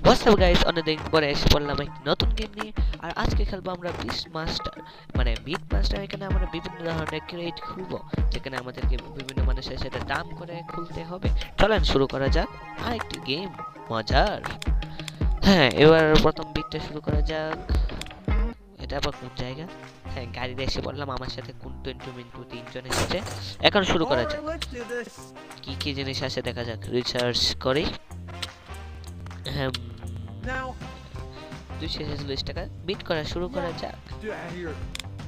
What's up guys, অনেকদিন পরে এসে পড়লাম একটি নতুন গেম নিয়ে। আর আজকে খেলবো আমরা বিস্ট মাস্টার, মানে বিট মাস্টার। এখানে আমরা বিভিন্ন ধরনের ক্রেট খুলবো, যেখানে আমাদেরকে বিভিন্ন মানুষের সাথে দাম করে খুলতে হবে। চলেন শুরু করা যাক আরেকটি গেম, মজার। হ্যাঁ, এবার প্রথম বিটটা শুরু করা যাক। এটা আবার কোন জায়গা? হ্যাঁ, গাড়িতে এসে পড়লাম, আমার সাথে কোন 20 মিনিট তিনজন এসেছে। এখন শুরু করা যাক, কি কি জিনিস আছে দেখা যাক। রিসার্চ করি। হ্যাঁ, 246 টাকা বিট করা শুরু করা যাক।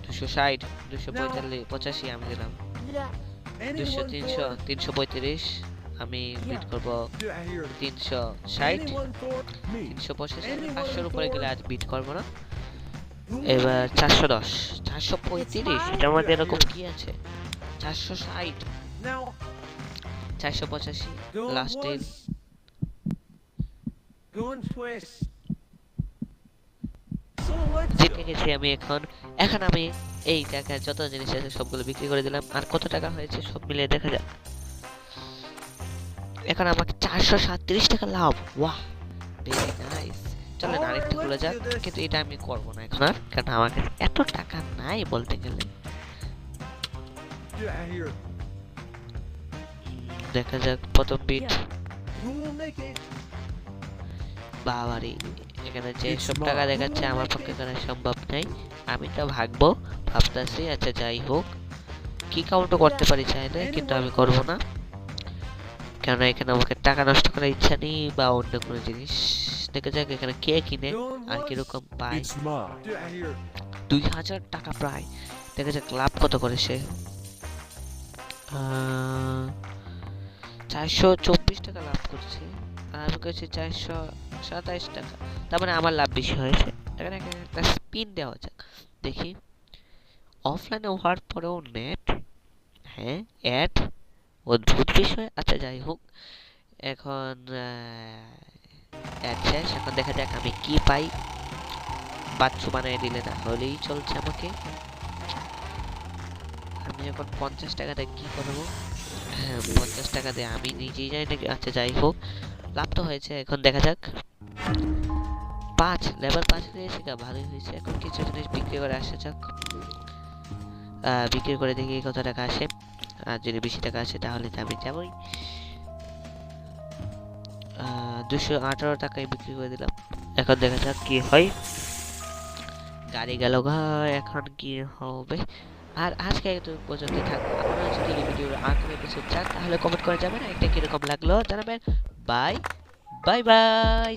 260, 245, 85 আমি দিলাম। 200, 300, 335 আমি বিট করব। 360, 385, 500 উপরে গেলে আর বিট করব না। এবার 410, 435, এটার মধ্যে এরকম কি আছে? 460, 485 লাস্ট ডিল। জিতে গেছি আমি। এখন আমি এই টাকা যত জিনিস আছে সবগুলো বিক্রি করে দিলাম। আর কত টাকা হয়েছে সব মিলিয়ে দেখা যাক। এখন আমাকে 437 টাকা লাভ। ওয়াহ, ভেরি নাইস। চলেন আরেকটা খোলা যাক, কিন্তু এটা আমি করব না এখন আর, কারণ আমার কাছে এত টাকা নাই বলতে গেলে। দেখা যাক প্রথম বিট। বাবারে, এখানে যে সব টাকা দেখাচ্ছে আমার পক্ষে করা সম্ভব নাই। আমি তো ভাগবো ভাবতেছি। আচ্ছা যাই হোক, কি কাউন্টও করতে পারি চাইলে, কিন্তু আমি করব না, কেননা এখানে আমাকে টাকা নষ্ট করার ইচ্ছা নেই বা অন্য কোনো জিনিস। দেখা যাক এখানে কে কিনে আর কিরকম পায়। 2000 টাকা প্রায়। দেখা যাক লাভ কত করে সে। 424 টাকা লাভ করছে, আর আমি করেছি 427 টাকা। তার মানে আমার লাভ বেশি হয়েছে। এখানে একটা স্পিন দেওয়া যাক, দেখি। অফলাইনে হওয়ার পরেও নেট, হ্যাঁ অ্যাড, অদ্ভুত বিষয়। আচ্ছা যাই হোক, এখন অ্যাড শেষ। এখন দেখা যাক আমি কি পাই। বাচ্চু বানিয়ে দিলে না হলেই চলছে আমাকে। আমি এখন 50 টাকাতে কি করবো? হ্যাঁ, 50 টাকা দিয়ে আমি নিজেই যাই নাকি। আচ্ছা যাই হোক, লাভ তো হয়েছে। এখন দেখা যাক। 5 লেভেল 5 হয়েছে, ভালোই হয়েছে। এখন কিছু জিনিস বিক্রি করে আসা যাক। বিক্রি করে দেখি কত টাকা আসে। আর যদি বেশি টাকা আসে তাহলে তো আমি যাবই। 218 টাকায় বিক্রি করে দিলাম। এখন দেখা যাক কি হয়। গাড়ি গেল গা, এখন কি হবে। আর আজকে এত পর্যন্ত থাকবো। আপনারা যদি এই ভিডিওর আর কোনো কিছু চান তাহলে কমেন্ট করে যাবেন। এটা কিরকম লাগলো জানাবেন। Bye bye bye.